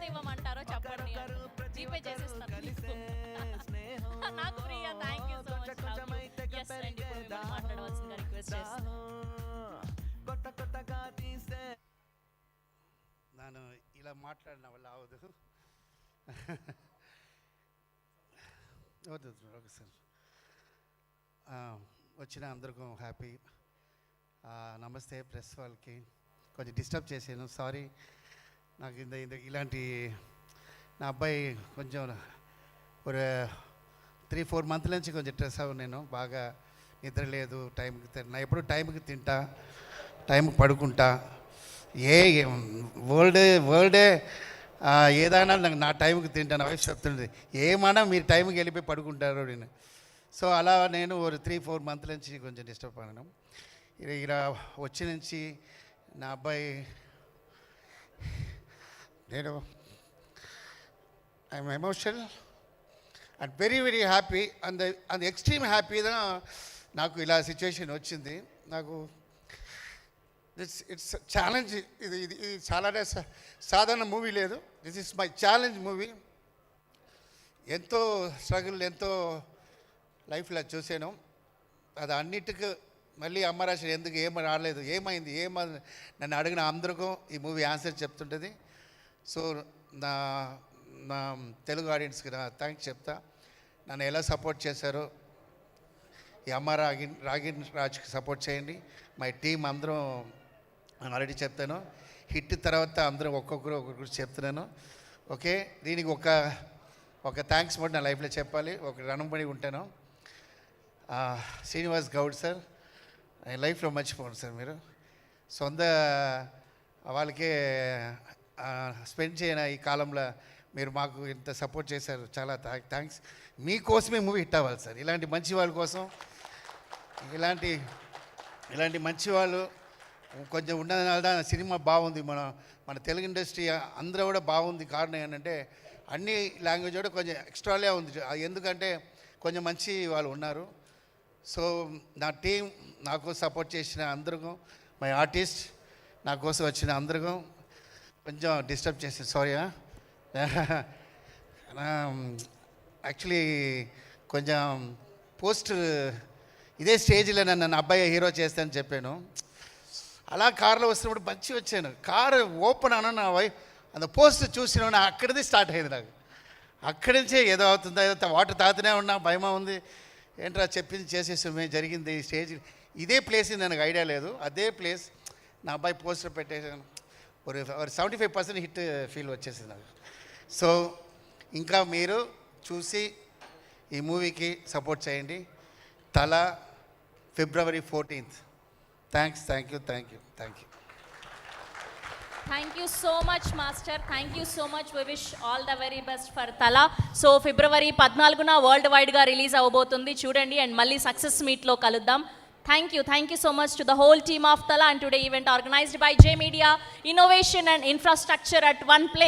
ఇవ్వమంటారో చెప్పండి. జీపే చేసేస్తాను మీకు. నాకు Priya, thank you so much. Yes అండి, ఇప్పుడు మాట్లాడవలసిందిగా రిక్వెస్ట్ చేస్తాను. ನಾನು ఇలా మాట్లాడిన వల్ల అవదు. Okay sir. వచ్చిన అందరికీ హ్యాపీ. నమస్తే ప్రెస్ వాళ్ళకి. కొంచెం డిస్టర్బ్ చేశాను, సారీ. నాకు ఇలాంటి నా అబ్బాయి కొంచెం ఒక 3-4 మంత్ల నుంచి కొంచెం స్ట్రెస్ అవ్వను. నేను బాగా నిద్ర లేదు, టైంకి తిన్నా. ఎప్పుడు టైంకి తింటా, టైంకి పడుకుంటా. వరల్డే ఏదైనా నాకు నా టైంకి తింటాను. వైఫ్ చెప్తుంటుంది, ఏమన్నా మీరు టైంకి వెళ్ళిపోయి పడుకుంటారు నేను. సో అలా నేను ఒక 3-4 మంత్ల నుంచి కొంచెం డిస్టర్బ్ అయ్యాను. ఇలా వచ్చి నుంచి నా అబ్బాయి, నేను I'm emotional and very very happy. And extreme హ్యాపీగా నాకు ఇలా సిచ్యువేషన్ వచ్చింది. నాకు ఇట్స్ ఛాలెంజ్. ఇది చాలా సాధారణ మూవీ లేదు. This is my challenge movie. ఎంతో స్ట్రగుల్, ఎంతో లైఫ్లో చూసాను. అది అన్నిటికీ మళ్ళీ అమ్మరాశి ఎందుకు ఏమి రాలేదు, ఏమైంది, నన్ను అడిగిన అందరికీ ఈ మూవీ ఆన్సర్ చెప్తుంటుంది. సో నా తెలుగు ఆడియన్స్కి నా థ్యాంక్స్ చెప్తా. నన్ను ఎలా సపోర్ట్ చేశారో ఈ అమ్మ రాగిన్ రాజ్కి సపోర్ట్ చేయండి. మై టీం అందరం ఆల్రెడీ చెప్తాను. హిట్ తర్వాత అందరూ ఒక్కొక్కరు చెప్తున్నాను. ఓకే, దీనికి ఒక థ్యాంక్స్ కూడా నా లైఫ్లో చెప్పాలి. ఒక రణపడి ఉంటాను. శ్రీనివాస్ గౌడ్ సార్, లైఫ్లో మర్చిపోండి సార్. మీరు సొంత వాళ్ళకే స్పెండ్ చేయన ఈ కాలంలో మీరు మాకు ఇంత సపోర్ట్ చేశారు, చాలా థ్యాంక్స్. మీకోసమే మూవీ హిట్ అవ్వాలి సార్. ఇలాంటి మంచి వాళ్ళ కోసం, ఇలాంటి మంచి వాళ్ళు కొంచెం ఉండడం వల్ల సినిమా బాగుంది. మన తెలుగు ఇండస్ట్రీ అందరూ కూడా బాగుంది. కారణం ఏంటంటే అన్ని లాంగ్వేజ్ కూడా కొంచెం ఎక్స్ట్రాలే ఉంది. ఎందుకంటే కొంచెం మంచి వాళ్ళు ఉన్నారు. సో నా టీం నాకు సపోర్ట్ చేసిన అందరికీ, మై ఆర్టిస్ట్ నా కోసం వచ్చిన అందరికీ కొంచెం డిస్టర్బ్ చేసి సారీ. యాక్చువల్లీ కొంచెం పోస్ట్ ఇదే స్టేజ్లో నన్ను అబ్బాయి హీరో చేస్తానని చెప్పాను. అలా కారులో వస్తున్నప్పుడు మంచి వచ్చాను. కారు ఓపెన్ అన్న నా వైఫ్ అంత పోస్ట్ చూసిన అక్కడిది స్టార్ట్ అయింది. నాకు అక్కడి నుంచే ఏదో అవుతుందో ఏదో వాటర్ తాగుతూనే ఉన్నా, భయమా ఉంది. ఏంట్రా చెప్పింది చేసేసామే, జరిగింది ఈ స్టేజ్. ఇదే ప్లేస్ నాకు ఐడియా లేదు. అదే ప్లేస్ నా అబ్బాయి పోస్టర్ పెట్టేసాను. ఒక 75% హిట్ ఫీల్ వచ్చేసింది నాకు. సో ఇంకా మీరు చూసి ఈ మూవీకి సపోర్ట్ చేయండి. తల February 14th. Thank you. Thank you so much, Master. Thank you so much. We wish all the very best for Tala. So February 14న వరల్డ్ వైడ్గా రిలీజ్ అవ్వబోతుంది, చూడండి. అండ్ మళ్ళీ సక్సెస్ మీట్లో కలుద్దాం. Thank you so much to the whole team of Tala and today event organized by J Media Innovation and Infrastructure at one place.